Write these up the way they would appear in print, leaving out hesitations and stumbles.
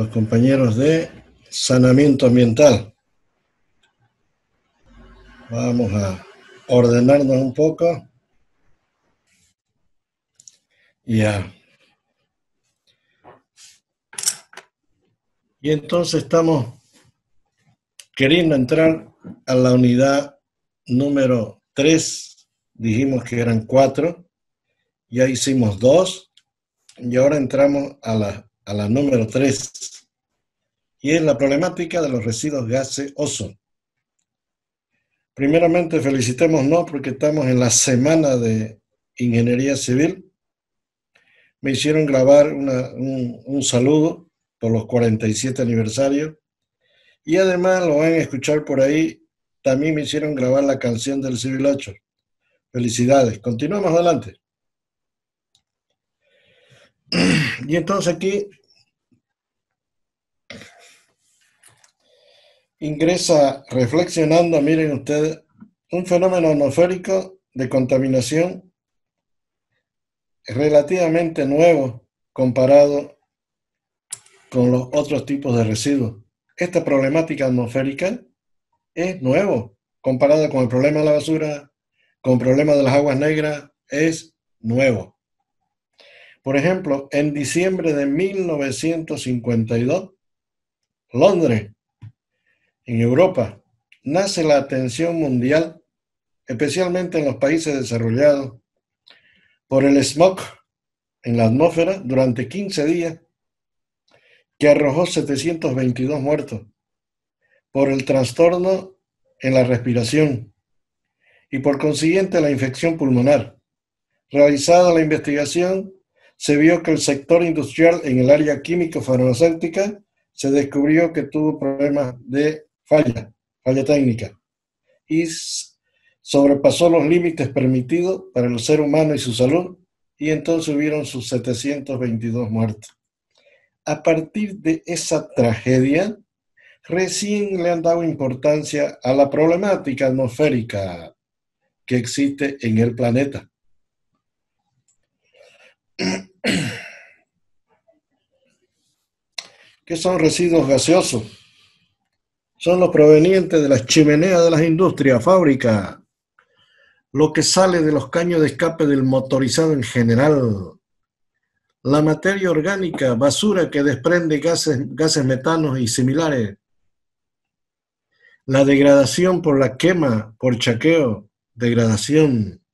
los compañeros de saneamiento ambiental. Vamos a ordenarnos un poco. Ya. Y entonces estamos queriendo entrar a la unidad número 3. Dijimos que eran 4. Ya hicimos 2. Y ahora entramos a la número 3. Y es la problemática de los residuos gaseosos. Primeramente, felicitémonos porque estamos en la semana de Ingeniería Civil. Me hicieron grabar un saludo por los 47 aniversarios. Y además lo van a escuchar por ahí. También me hicieron grabar la canción del Civil 8. Felicidades. Continuamos adelante. Y entonces aquí ingresa reflexionando, miren ustedes, un fenómeno atmosférico de contaminación relativamente nuevo comparado con los otros tipos de residuos. Esta problemática atmosférica es nuevo comparada con el problema de la basura, con el problema de las aguas negras, es nuevo. Por ejemplo, en diciembre de 1952, Londres, en Europa, nace la atención mundial, especialmente en los países desarrollados, por el smog en la atmósfera durante 15 días, que arrojó 722 muertos, por el trastorno en la respiración y por consiguiente la infección pulmonar. Realizada la investigación, se vio que el sector industrial en el área químico-farmacéutica se descubrió que tuvo problemas de falla técnica y sobrepasó los límites permitidos para el ser humano y su salud, y entonces hubieron sus 722 muertos. A partir de esa tragedia, recién le han dado importancia a la problemática atmosférica que existe en el planeta. ¿Qué son residuos gaseosos? Son los provenientes de las chimeneas de las industrias, fábricas, lo que sale de los caños de escape del motorizado en general, la materia orgánica, basura que desprende gases metanos y similares, la degradación por la quema, por chaqueo, degradación,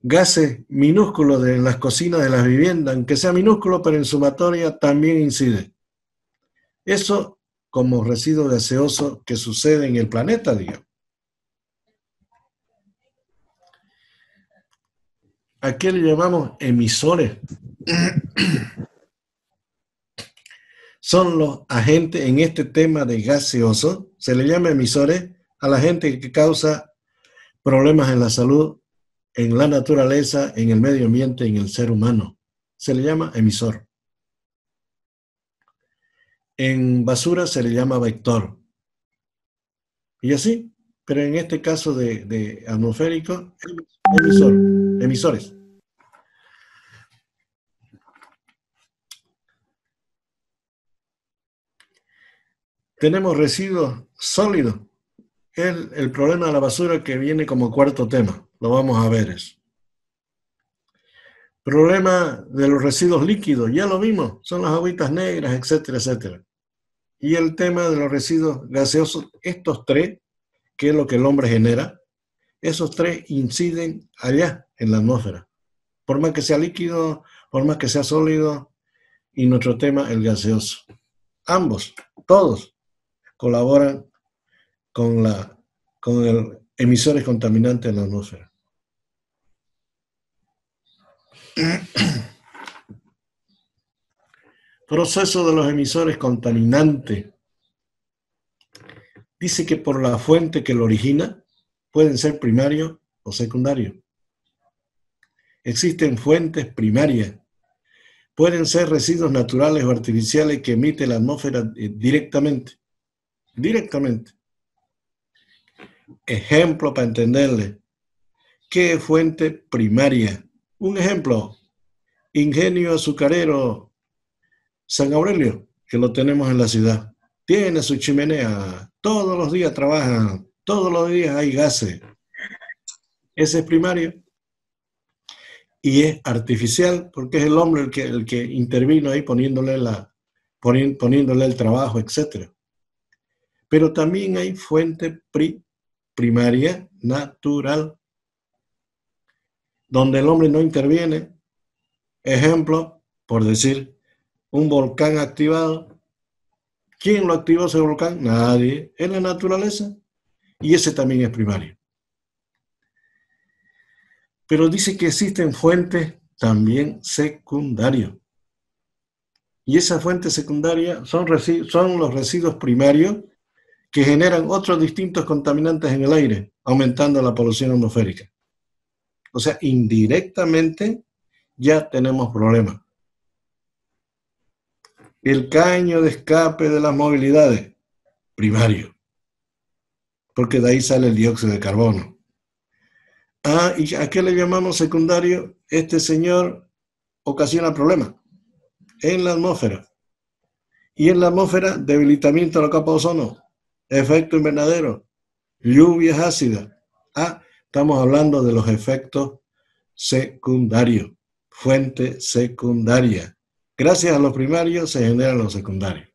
gases minúsculos en las cocinas de las viviendas, aunque sea minúsculo, pero en sumatoria también incide. Eso como residuo gaseoso que sucede en el planeta, digamos. ¿A qué le llamamos emisores? Son los agentes en este tema de gaseoso, se le llama emisores a la gente que causa problemas en la salud, en la naturaleza, en el medio ambiente, en el ser humano. Se le llama emisor. En basura se le llama vector. Y así, pero en este caso de atmosférico, emisores. Tenemos residuos sólidos. El problema de la basura que viene como cuarto tema. Lo vamos a ver eso. Problema de los residuos líquidos, ya lo vimos, son las agüitas negras, etcétera, etcétera. Y el tema de los residuos gaseosos, estos tres, que es lo que el hombre genera, esos tres inciden allá en la atmósfera. Por más que sea líquido, por más que sea sólido, y nuestro tema, el gaseoso. Ambos, todos, colaboran con el emisores contaminantes en la atmósfera. Proceso de los emisores contaminantes. Dice que por la fuente que lo origina, pueden ser primarios o secundarios. Existen fuentes primarias. Pueden ser residuos naturales o artificiales que emite la atmósfera directamente. Directamente. Ejemplo para entenderle. ¿Qué es fuente primaria? Un ejemplo. Ingenio azucarero San Aurelio. que lo tenemos en la ciudad. Tiene su chimenea, todos los días trabajan, todos los días hay gases. Ese es primario. Y es artificial porque es el hombre el que intervino ahí poniéndole el trabajo, etc. Pero también hay fuente primaria natural, donde el hombre no interviene. Ejemplo, por decir, un volcán activado. ¿Quién lo activó ese volcán? Nadie. Es la naturaleza. Y ese también es primario. Pero dice que existen fuentes también secundarias. Y esas fuentes secundarias son los residuos primarios que generan otros distintos contaminantes en el aire, aumentando la polución atmosférica. O sea, indirectamente ya tenemos problemas. El caño de escape de las movilidades, primario, porque de ahí sale el dióxido de carbono. ¿Y a qué le llamamos secundario? Este señor ocasiona problemas en la atmósfera. Y en la atmósfera, debilitamiento de la capa de ozono, efecto invernadero, lluvias ácidas. Estamos hablando de los efectos secundarios, fuente secundaria. Gracias a los primarios se generan los secundarios.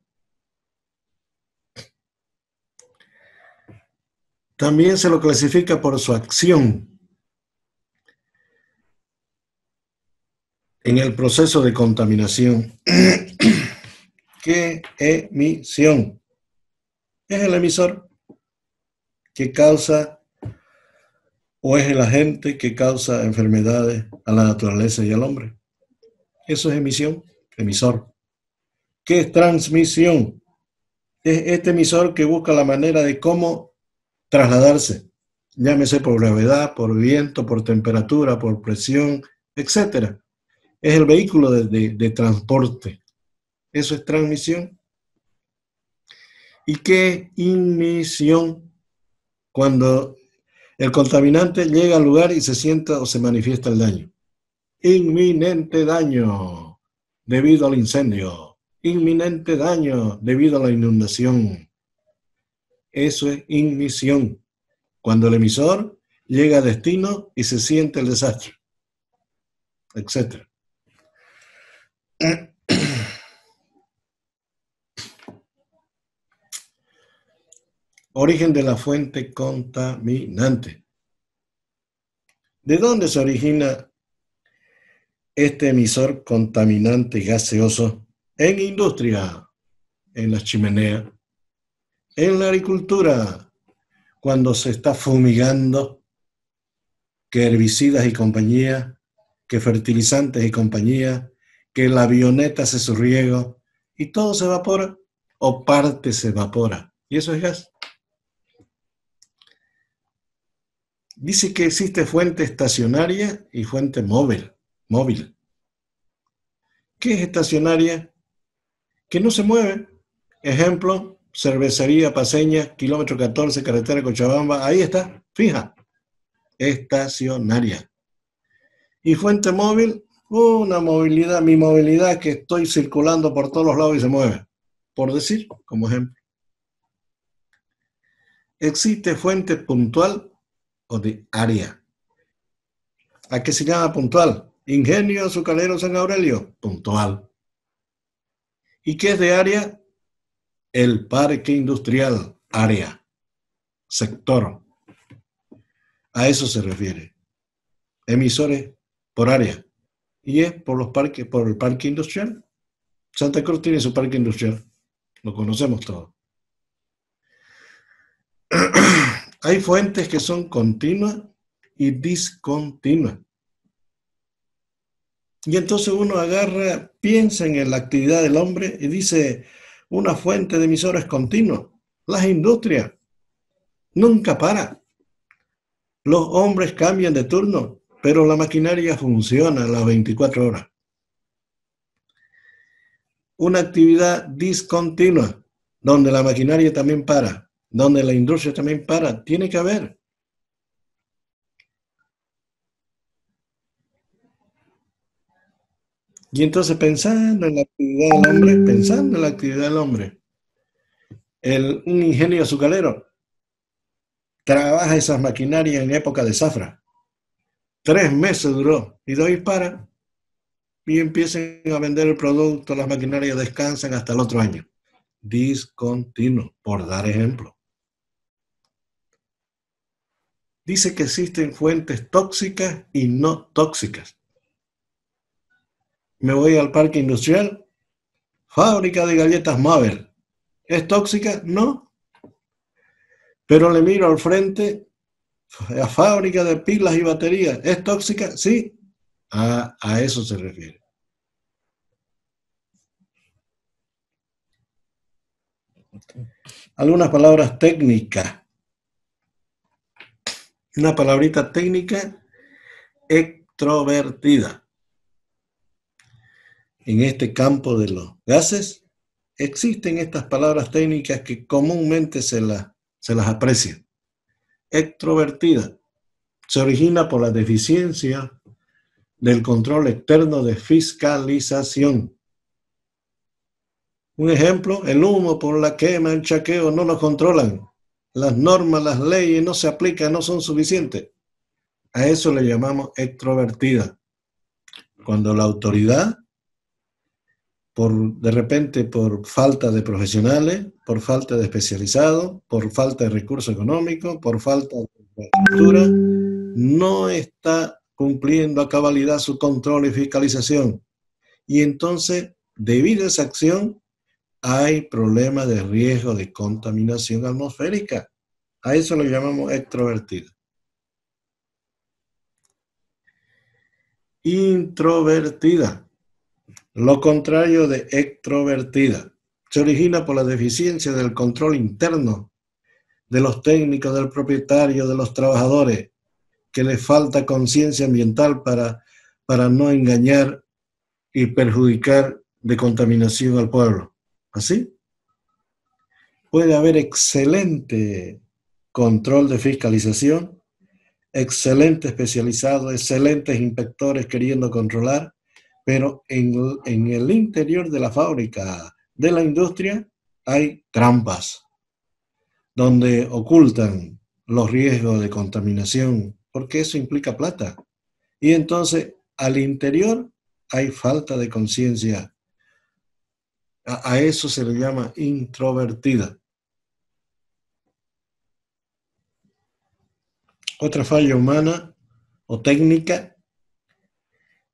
También se lo clasifica por su acción en el proceso de contaminación. ¿Qué emisión? Es el emisor que causa o es el agente que causa enfermedades a la naturaleza y al hombre. Eso es emisión, emisor. ¿Qué es transmisión? Es este emisor que busca la manera de cómo trasladarse, llámese por gravedad, por viento, por temperatura, por presión, etc. Es el vehículo de transporte. Eso es transmisión. ¿Y qué es inmisión? Cuando el contaminante llega al lugar y se sienta o se manifiesta el daño. Inminente daño debido al incendio. Inminente daño debido a la inundación. Eso es inmisión. Cuando el emisor llega a destino y se siente el desastre, etc. Origen de la fuente contaminante. ¿De dónde se origina este emisor contaminante gaseoso? En industria, en las chimeneas, en la agricultura, cuando se está fumigando, que herbicidas y compañía, que fertilizantes y compañía, que la avioneta hace su riego y todo se evapora o parte se evapora. Y eso es gas. Dice que existe fuente estacionaria y fuente móvil. ¿Qué es estacionaria? Que no se mueve. Ejemplo, cervecería Paceña, kilómetro 14, carretera Cochabamba. Ahí está, fija. Estacionaria. Y fuente móvil, una movilidad, mi movilidad que estoy circulando por todos los lados y se mueve. Por decir, como ejemplo. Existe fuente puntual o de área. ¿A qué se llama puntual? Ingenio Azucarero San Aurelio, puntual. ¿Y qué es de área? El parque industrial, área, sector. A eso se refiere. Emisores por área. Y es por los parques, por el parque industrial. Santa Cruz tiene su parque industrial. Lo conocemos todos. Hay fuentes que son continuas y discontinuas. Y entonces uno agarra, piensa en la actividad del hombre y dice, una fuente de emisores continua. Las industrias. Nunca para. Los hombres cambian de turno, pero la maquinaria funciona las 24 horas. Una actividad discontinua, donde la maquinaria también para, donde la industria también para, tiene que haber. Y entonces pensando en la actividad del hombre, un ingenio azucarero trabaja esas maquinarias en época de zafra. 3 meses duró y de ahí para y empiecen a vender el producto, las maquinarias descansan hasta el otro año. Discontinuo, por dar ejemplo. Dice que existen fuentes tóxicas y no tóxicas. Me voy al parque industrial, fábrica de galletas Mabel. ¿Es tóxica? No. Pero le miro al frente, la fábrica de pilas y baterías. ¿Es tóxica? Sí. A eso se refiere. Algunas palabras técnicas. Una palabrita técnica, extrovertida. En este campo de los gases, existen estas palabras técnicas que comúnmente se las aprecia. Extrovertida. Se origina por la deficiencia del control externo de fiscalización. Un ejemplo, el humo por la quema, el chaqueo no lo controlan. Las normas, las leyes no se aplican, no son suficientes. A eso le llamamos extrovertida. Cuando la autoridad, de repente por falta de profesionales, por falta de especializados, por falta de recursos económicos, por falta de infraestructura, no está cumpliendo a cabalidad su control y fiscalización. Y entonces, debido a esa acción, hay problemas de riesgo de contaminación atmosférica. A eso lo llamamos extrovertido. Introvertida. Lo contrario de extrovertida. Se origina por la deficiencia del control interno de los técnicos, del propietario, de los trabajadores, que les falta conciencia ambiental para no engañar y perjudicar de contaminación al pueblo. ¿Así? Puede haber excelente control de fiscalización, excelente especializado, excelentes inspectores queriendo controlar, pero en el interior de la fábrica, de la industria, hay trampas donde ocultan los riesgos de contaminación, porque eso implica plata. Y entonces, al interior hay falta de conciencia. A eso se le llama introvertida. Otra falla humana o técnica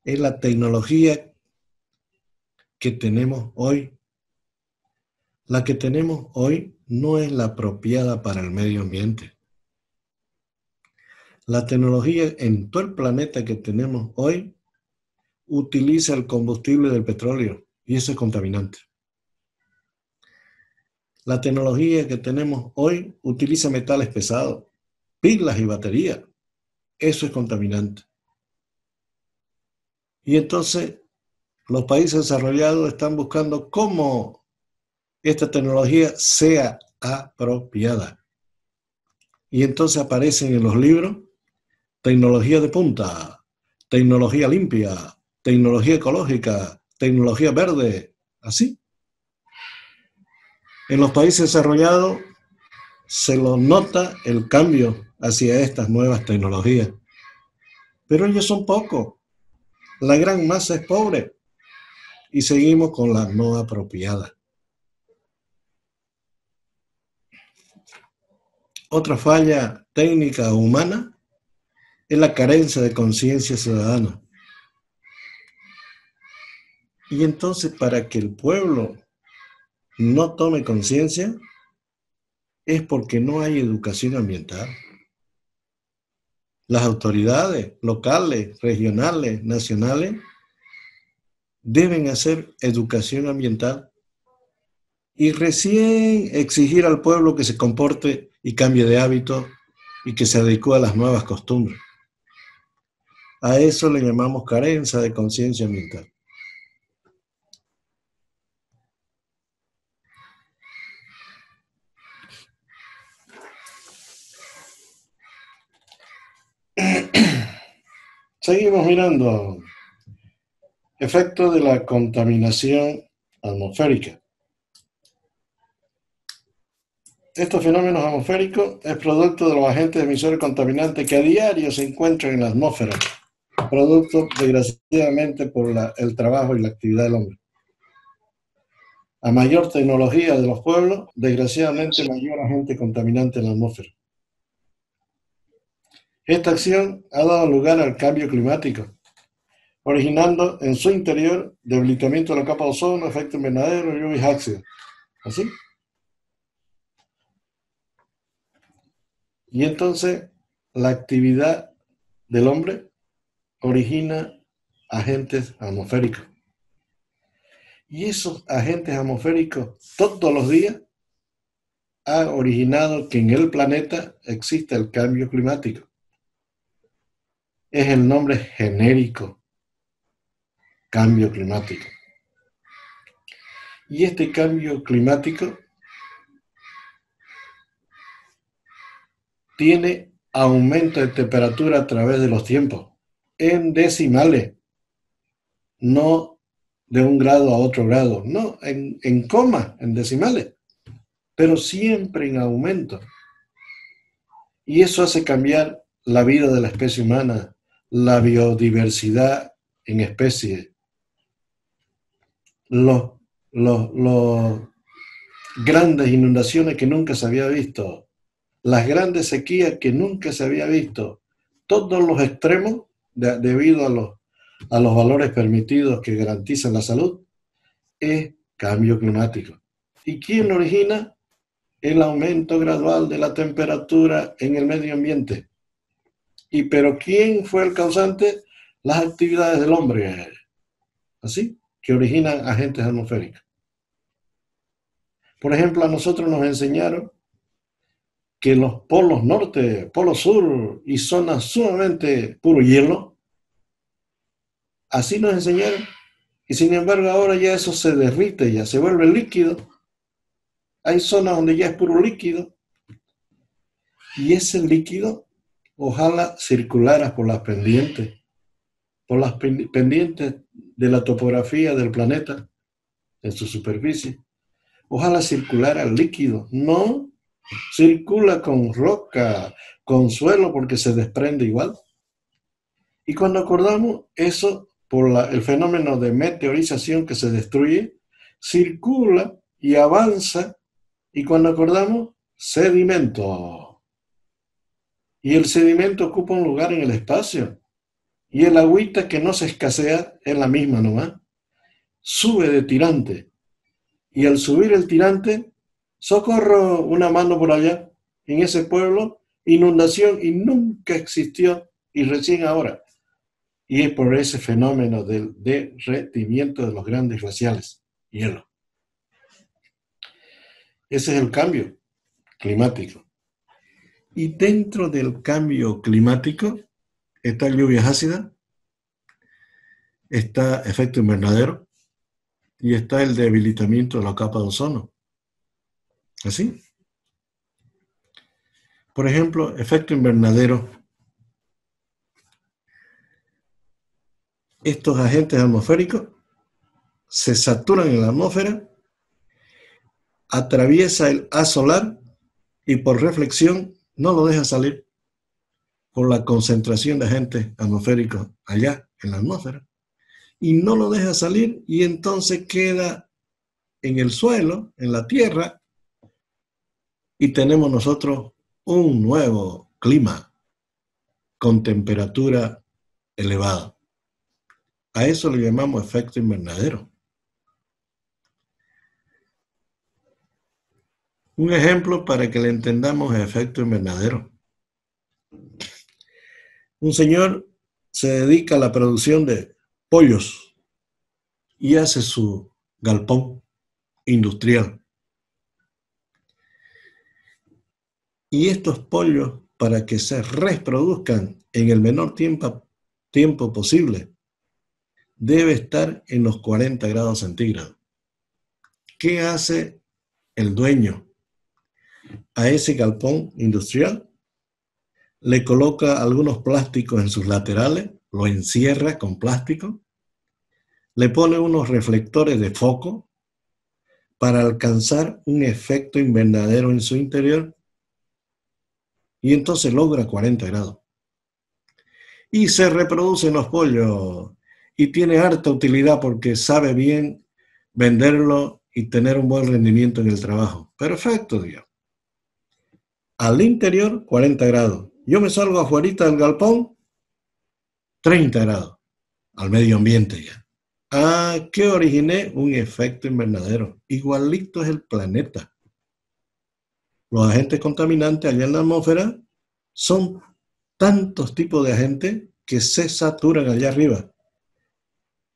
es la tecnología que tenemos hoy. La que tenemos hoy no es la apropiada para el medio ambiente. La tecnología en todo el planeta que tenemos hoy utiliza el combustible del petróleo y eso es contaminante. La tecnología que tenemos hoy utiliza metales pesados, pilas y baterías. Eso es contaminante. Y entonces los países desarrollados están buscando cómo esta tecnología sea apropiada. Y entonces aparecen en los libros tecnología de punta, tecnología limpia, tecnología ecológica, tecnología verde, así. En los países desarrollados se lo nota el cambio hacia estas nuevas tecnologías. Pero ellos son pocos. La gran masa es pobre y seguimos con la no apropiada. Otra falla técnica humana es la carencia de conciencia ciudadana. Y entonces, para que el pueblo no tome conciencia, es porque no hay educación ambiental. Las autoridades locales, regionales, nacionales, deben hacer educación ambiental y recién exigir al pueblo que se comporte y cambie de hábito y que se adecue a las nuevas costumbres. A eso le llamamos carencia de conciencia ambiental. Seguimos mirando Efecto de la contaminación atmosférica. Estos fenómenos atmosféricos es producto de los agentes emisores contaminantes que a diario se encuentran en la atmósfera, producto desgraciadamente por el trabajo y la actividad del hombre. A mayor tecnología de los pueblos, desgraciadamente mayor agente contaminante en la atmósfera. Esta acción ha dado lugar al cambio climático, originando en su interior debilitamiento de la capa de ozono, efecto invernadero, lluvias ácidas. ¿Así? Y entonces la actividad del hombre origina agentes atmosféricos. Y esos agentes atmosféricos todos los días han originado que en el planeta exista el cambio climático. Es el nombre genérico, cambio climático. Y este cambio climático tiene aumento de temperatura a través de los tiempos, en decimales, no de un grado a otro grado, no, en coma, en decimales, pero siempre en aumento. Y eso hace cambiar la vida de la especie humana, la biodiversidad en especies, los grandes inundaciones que nunca se había visto, las grandes sequías que nunca se había visto, todos los extremos debido a los valores permitidos que garantizan la salud, es cambio climático. ¿Y quién lo origina? El aumento gradual de la temperatura en el medio ambiente. ¿Pero quién fue el causante? Las actividades del hombre, ¿así? Que originan agentes atmosféricos. Por ejemplo, a nosotros nos enseñaron que los polos norte, polo sur y zonas sumamente puro hielo, así nos enseñaron. Y sin embargo ahora ya eso se derrite, ya se vuelve líquido. Hay zonas donde ya es puro líquido. Y ese líquido ojalá circulara por las pendientes de la topografía del planeta, en su superficie. Ojalá circulara el líquido, no circula con roca, con suelo, porque se desprende igual. Y cuando acordamos eso, por el fenómeno de meteorización que se destruye, circula y avanza, y cuando acordamos, sedimento. Y el sedimento ocupa un lugar en el espacio. Y el agüita que no se escasea es la misma nomás. Sube de tirante. Y al subir el tirante, socorro, una mano por allá, en ese pueblo, inundación, y nunca existió, y recién ahora. Y es por ese fenómeno del derretimiento de los grandes glaciales, hielo. Ese es el cambio climático. Y dentro del cambio climático está lluvias ácidas, está efecto invernadero y está el debilitamiento de la capa de ozono. ¿Así? Por ejemplo, efecto invernadero. Estos agentes atmosféricos se saturan en la atmósfera, atraviesa el haz solar y por reflexión no lo deja salir por la concentración de agentes atmosféricos allá en la atmósfera. Y no lo deja salir y entonces queda en el suelo, en la tierra, y tenemos nosotros un nuevo clima con temperatura elevada. A eso le llamamos efecto invernadero. Un ejemplo para que le entendamos el efecto invernadero. Un señor se dedica a la producción de pollos y hace su galpón industrial. Y estos pollos, para que se reproduzcan en el menor tiempo posible, debe estar en los 40 grados centígrados. ¿Qué hace el dueño? A ese galpón industrial le coloca algunos plásticos en sus laterales, lo encierra con plástico, le pone unos reflectores de foco para alcanzar un efecto invernadero en su interior y entonces logra 40 grados. Y se reproducen los pollos y tiene harta utilidad porque sabe bien venderlo y tener un buen rendimiento en el trabajo. Perfecto, digamos. Al interior, 40 grados. Yo me salgo afuera del galpón, 30 grados. Al medio ambiente ya. Ah, que originé un efecto invernadero. Igualito es el planeta. Los agentes contaminantes allá en la atmósfera son tantos tipos de agentes que se saturan allá arriba.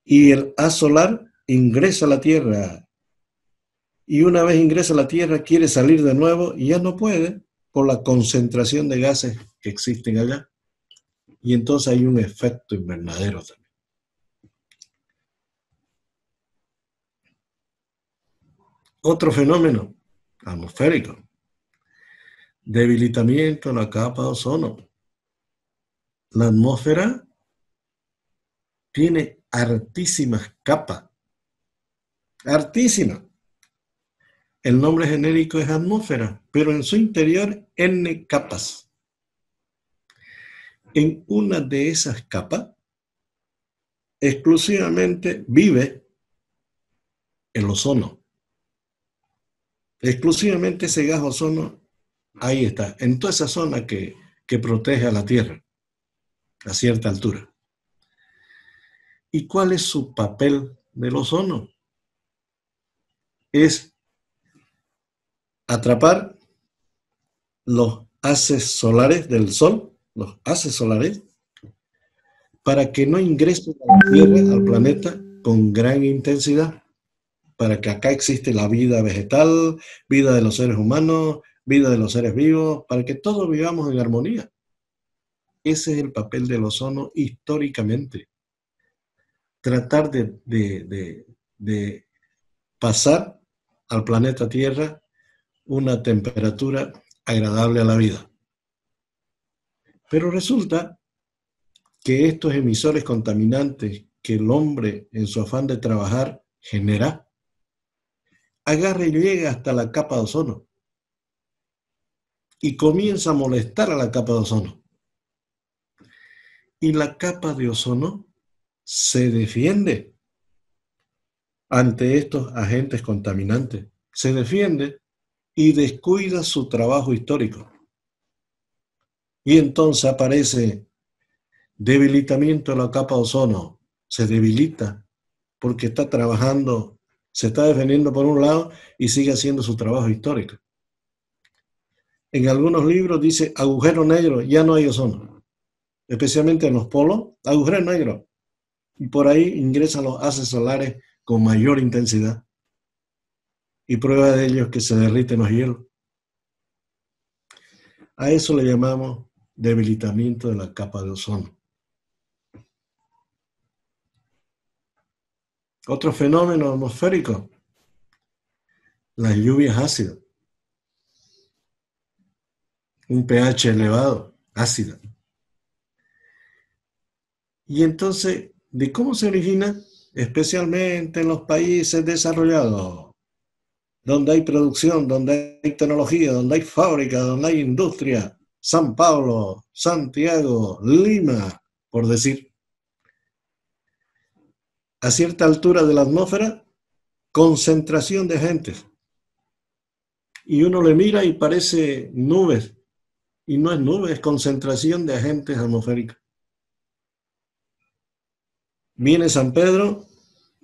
Y el haz solar ingresa a la Tierra. Y una vez ingresa a la Tierra, quiere salir de nuevo y ya no puede por la concentración de gases que existen allá. Y entonces hay un efecto invernadero también. Otro fenómeno atmosférico, debilitamiento de la capa de ozono. La atmósfera tiene hartísimas capas, hartísimas. El nombre genérico es atmósfera, pero en su interior N capas. En una de esas capas exclusivamente vive el ozono. Exclusivamente ese gas ozono, ahí está, en toda esa zona que protege a la Tierra a cierta altura. ¿Y cuál es su papel del ozono? Es atrapar los haces solares del Sol, los haces solares, para que no ingresen a la Tierra, al planeta, con gran intensidad, para que acá existe la vida vegetal, vida de los seres humanos, vida de los seres vivos, para que todos vivamos en armonía. Ese es el papel del ozono históricamente. Tratar de pasar al planeta Tierra una temperatura agradable a la vida. Pero resulta que estos emisores contaminantes que el hombre en su afán de trabajar genera, agarra y llega hasta la capa de ozono y comienza a molestar a la capa de ozono. Y la capa de ozono se defiende ante estos agentes contaminantes, se defiende y descuida su trabajo histórico. Y entonces aparece debilitamiento de la capa de ozono, se debilita porque está trabajando, se está defendiendo por un lado y sigue haciendo su trabajo histórico. En algunos libros dice agujero negro, ya no hay ozono, especialmente en los polos, agujero negro. Y por ahí ingresan los haces solares con mayor intensidad. Y prueba de ello es que se derriten los hielos. A eso le llamamos debilitamiento de la capa de ozono. Otro fenómeno atmosférico, las lluvias ácidas. Un pH elevado, ácida. Y entonces, ¿de cómo se origina? Especialmente en los países desarrollados, donde hay producción, donde hay tecnología, donde hay fábrica, donde hay industria. San Pablo, Santiago, Lima, por decir. A cierta altura de la atmósfera, concentración de agentes. Y uno le mira y parece nubes. Y no es nube, es concentración de agentes atmosféricos. Viene San Pedro,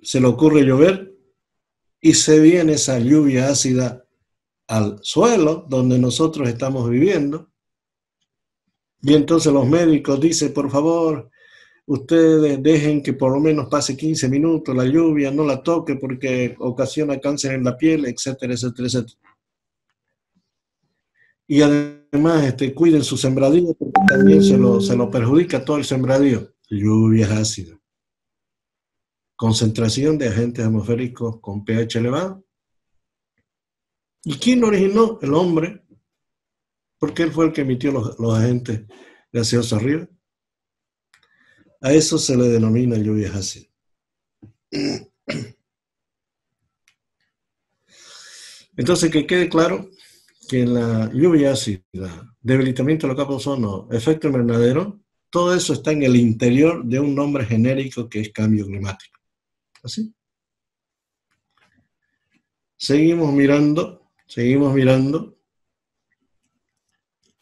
se le ocurre llover y se viene esa lluvia ácida al suelo donde nosotros estamos viviendo. Y entonces los médicos dicen, por favor, ustedes dejen que por lo menos pase 15 minutos la lluvia, no la toque porque ocasiona cáncer en la piel, etcétera, etcétera, etcétera. Y además cuiden su sembradío porque también se lo perjudica todo el sembradío. Lluvias ácidas. Concentración de agentes atmosféricos con pH elevado. ¿Y quién lo originó? El hombre. Porque él fue el que emitió los agentes gaseosos arriba. A eso se le denomina lluvias ácidas. Entonces, que quede claro que la lluvia ácida, debilitamiento de la capa de ozono, efecto invernadero, todo eso está en el interior de un nombre genérico que es cambio climático. ¿Así? Seguimos mirando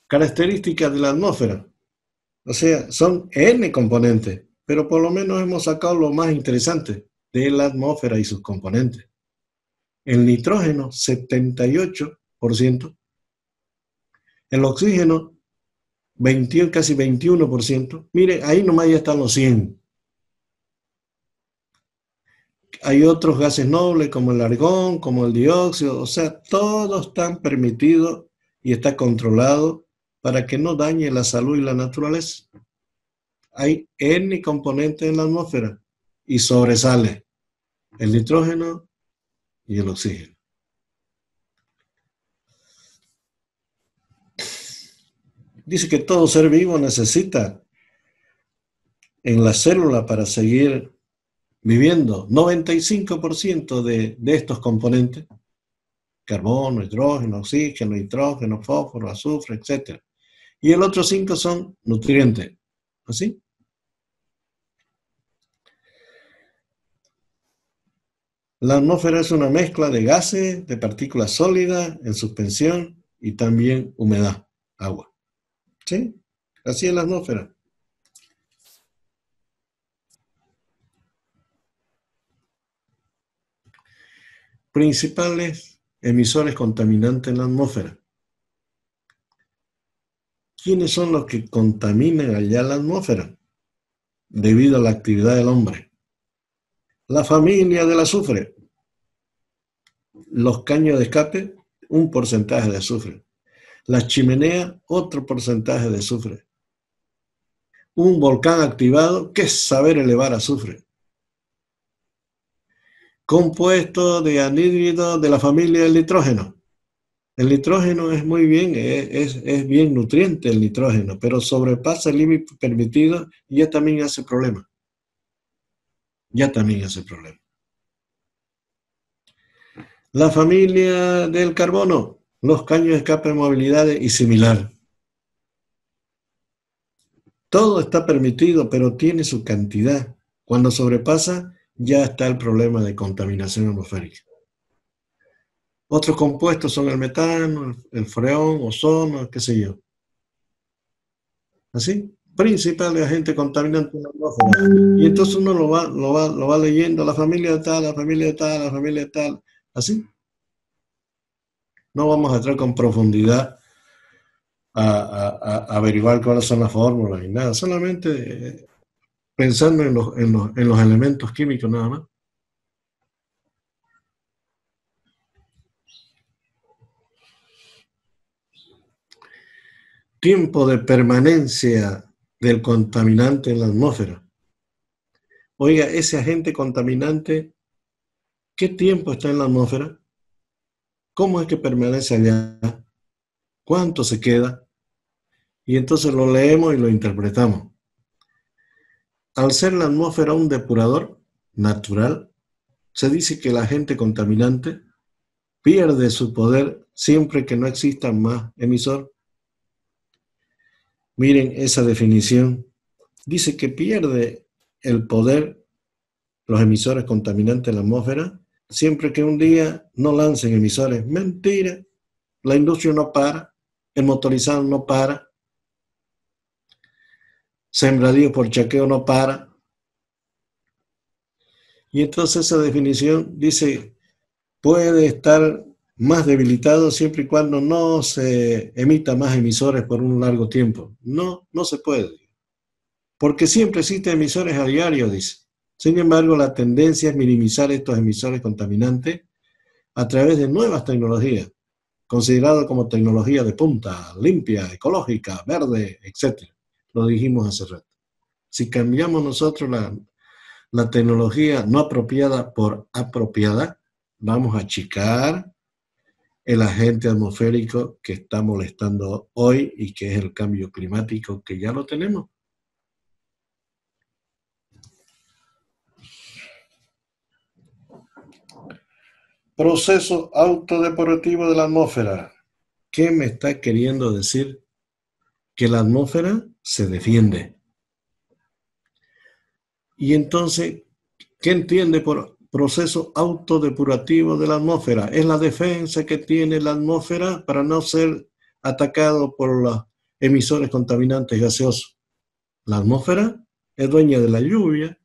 características de la atmósfera. O sea, son N componentes, pero por lo menos hemos sacado lo más interesante de la atmósfera y sus componentes. El nitrógeno, 78%, el oxígeno, 21, casi 21%. Mire, ahí nomás ya están los 100. Hay otros gases nobles como el argón, como el dióxido, o sea, todos están permitidos y está controlado para que no dañe la salud y la naturaleza. Hay N componentes en la atmósfera y sobresale el nitrógeno y el oxígeno. Dice que todo ser vivo necesita en la célula para seguir viviendo 95% de estos componentes: carbono, hidrógeno, oxígeno, nitrógeno, fósforo, azufre, etc. Y el otro 5 son nutrientes. ¿Así? La atmósfera es una mezcla de gases, de partículas sólidas en suspensión y también humedad, agua. ¿Sí? Así es la atmósfera. Principales emisores contaminantes en la atmósfera. ¿Quiénes son los que contaminan allá la atmósfera debido a la actividad del hombre? La familia del azufre. Los caños de escape, un porcentaje de azufre. Las chimeneas, otro porcentaje de azufre. Un volcán activado, que es saber elevar azufre. Compuesto de anhídrido de la familia del nitrógeno. El nitrógeno es muy bien, es bien nutriente el nitrógeno, pero sobrepasa el límite permitido y ya también hace problema. La familia del carbono, los caños de escape de movilidad y similar. Todo está permitido, pero tiene su cantidad. Cuando sobrepasa, ya está el problema de contaminación atmosférica. Otros compuestos son el metano, el freón, ozono, qué sé yo. ¿Así? Principales agentes contaminantes en la atmósfera. Y entonces uno lo va leyendo, la familia de tal, la familia de tal, la familia de tal. ¿Así? No vamos a entrar con profundidad a averiguar cuáles son las fórmulas y nada, solamente pensando en los elementos químicos nada más. Tiempo de permanencia del contaminante en la atmósfera. Oiga, ese agente contaminante, ¿qué tiempo está en la atmósfera? ¿Cómo es que permanece allá? ¿Cuánto se queda? Y entonces lo leemos y lo interpretamos. Al ser la atmósfera un depurador natural, se dice que el agente contaminante pierde su poder siempre que no exista más emisor. Miren esa definición. Dice que pierde el poder los emisores contaminantes en la atmósfera siempre que un día no lancen emisores. Mentira. La industria no para, el motorizado no para, sembradío por chaqueo no para. Y entonces esa definición dice, puede estar más debilitado siempre y cuando no se emita más emisores por un largo tiempo. No, no se puede. Porque siempre existen emisores a diario, dice. Sin embargo, la tendencia es minimizar estos emisores contaminantes a través de nuevas tecnologías, consideradas como tecnología de punta, limpia, ecológica, verde, etc. Lo dijimos hace rato. Si cambiamos nosotros la tecnología no apropiada por apropiada, vamos a achicar el agente atmosférico que está molestando hoy y que es el cambio climático, que ya lo tenemos. Proceso autodepurativo de la atmósfera. ¿Qué me está queriendo decir? Que la atmósfera se defiende. Y entonces, ¿qué entiende por proceso autodepurativo de la atmósfera? Es la defensa que tiene la atmósfera para no ser atacado por los emisores contaminantes gaseosos. La atmósfera es dueña de la lluvia,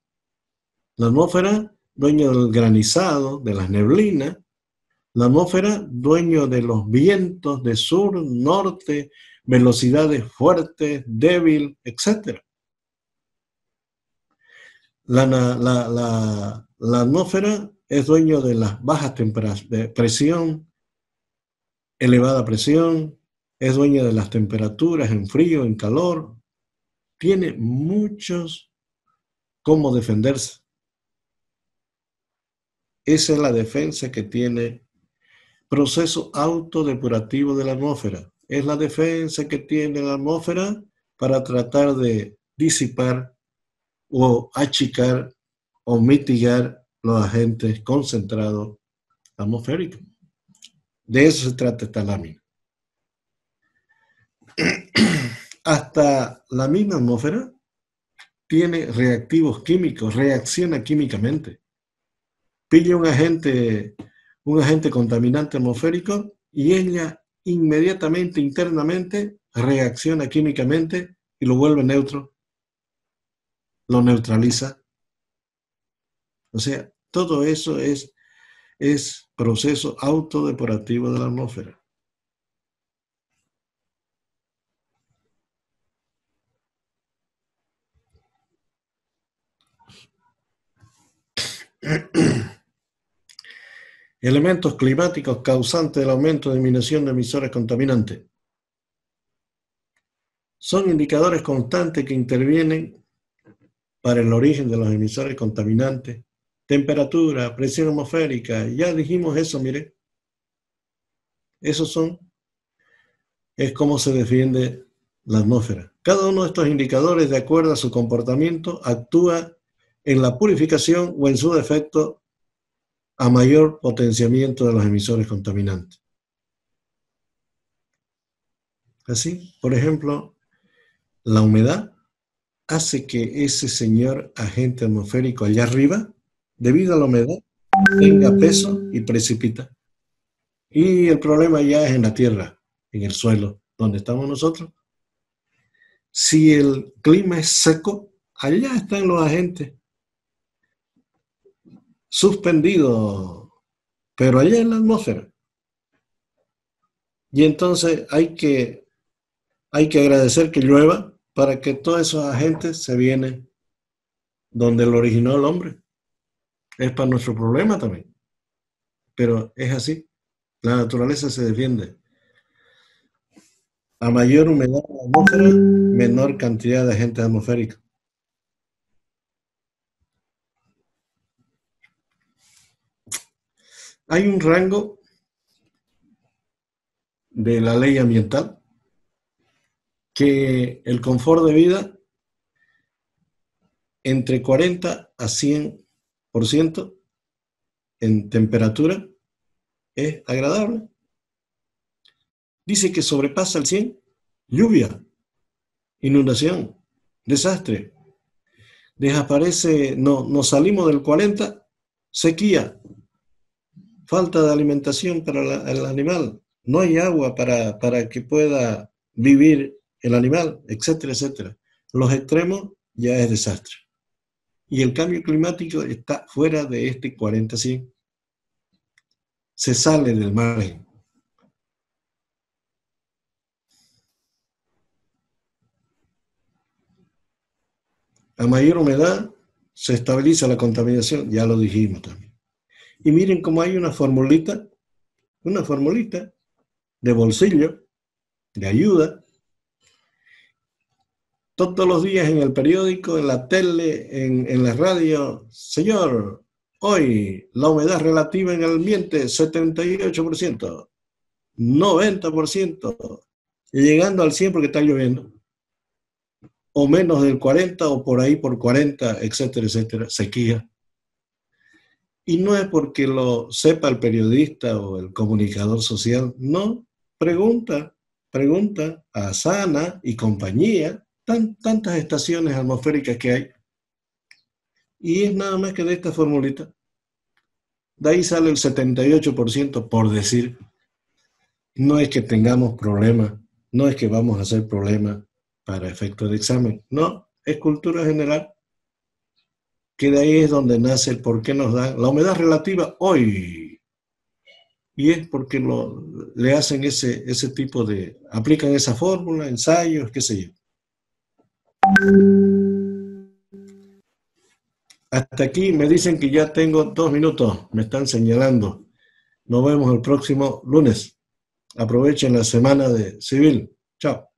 la atmósfera dueña del granizado, de las neblinas, la atmósfera dueño de los vientos de sur, norte, velocidades fuertes, débil, etc. La atmósfera es dueño de las bajas temperaturas, de presión, elevada presión, es dueña de las temperaturas en frío, en calor, tiene muchos cómo defenderse. Esa es la defensa que tiene proceso autodepurativo de la atmósfera. Es la defensa que tiene la atmósfera para tratar de disipar o achicar o mitigar los agentes concentrados atmosféricos. De eso se trata esta lámina. Hasta la misma atmósfera tiene reactivos químicos, reacciona químicamente. Pilla un agente contaminante atmosférico y ella inmediatamente, internamente, reacciona químicamente y lo vuelve neutro, lo neutraliza. O sea, todo eso es proceso autodepurativo de la atmósfera. Elementos climáticos causantes del aumento de emisión de emisores contaminantes. Son indicadores constantes que intervienen para el origen de los emisores contaminantes. Temperatura, presión atmosférica, ya dijimos eso, mire. Esos es cómo se defiende la atmósfera. Cada uno de estos indicadores, de acuerdo a su comportamiento, actúa en la purificación o en su defecto a mayor potenciamiento de los emisores contaminantes. Así, por ejemplo, la humedad hace que ese señor agente atmosférico allá arriba, debido a la humedad, tenga peso y precipita. Y el problema ya es en la tierra, en el suelo, donde estamos nosotros. Si el clima es seco, allá están los agentes suspendidos, pero allá en la atmósfera. Y entonces hay que agradecer que llueva para que todos esos agentes se vienen donde lo originó el hombre. Es para nuestro problema también. Pero es así. La naturaleza se defiende. A mayor humedad en la atmósfera, menor cantidad de agentes atmosféricos. Hay un rango de la ley ambiental que el confort de vida entre 40 a 100% en temperatura es agradable. Dice que sobrepasa el 100, lluvia, inundación, desastre. Desaparece, nos salimos del 40, sequía, falta de alimentación para el animal, no hay agua para que pueda vivir el animal, etcétera, etcétera. Los extremos ya es desastre. Y el cambio climático está fuera de este 40-100. Se sale del margen. A mayor humedad se estabiliza la contaminación, ya lo dijimos también. Y miren cómo hay una formulita de bolsillo, de ayuda, todos los días en el periódico, en la tele, en la radio. Señor, hoy la humedad relativa en el ambiente 78%, 90%, y llegando al 100% porque está lloviendo, o menos del 40% o por ahí por 40%, etcétera, etcétera, sequía. Y no es porque lo sepa el periodista o el comunicador social, no, pregunta, pregunta a Sana y compañía, tantas estaciones atmosféricas que hay, y es nada más que de esta formulita. De ahí sale el 78% por decir, no es que tengamos problemas, no es que vamos a hacer problemas para efectos de examen, no, es cultura general, que de ahí es donde nace el por qué nos dan la humedad relativa hoy. Y es porque le hacen ese tipo de, aplican esa fórmula, ensayos, qué sé yo. Hasta aquí me dicen que ya tengo 2 minutos, me están señalando. Nos vemos el próximo lunes. Aprovechen la semana de civil. Chao.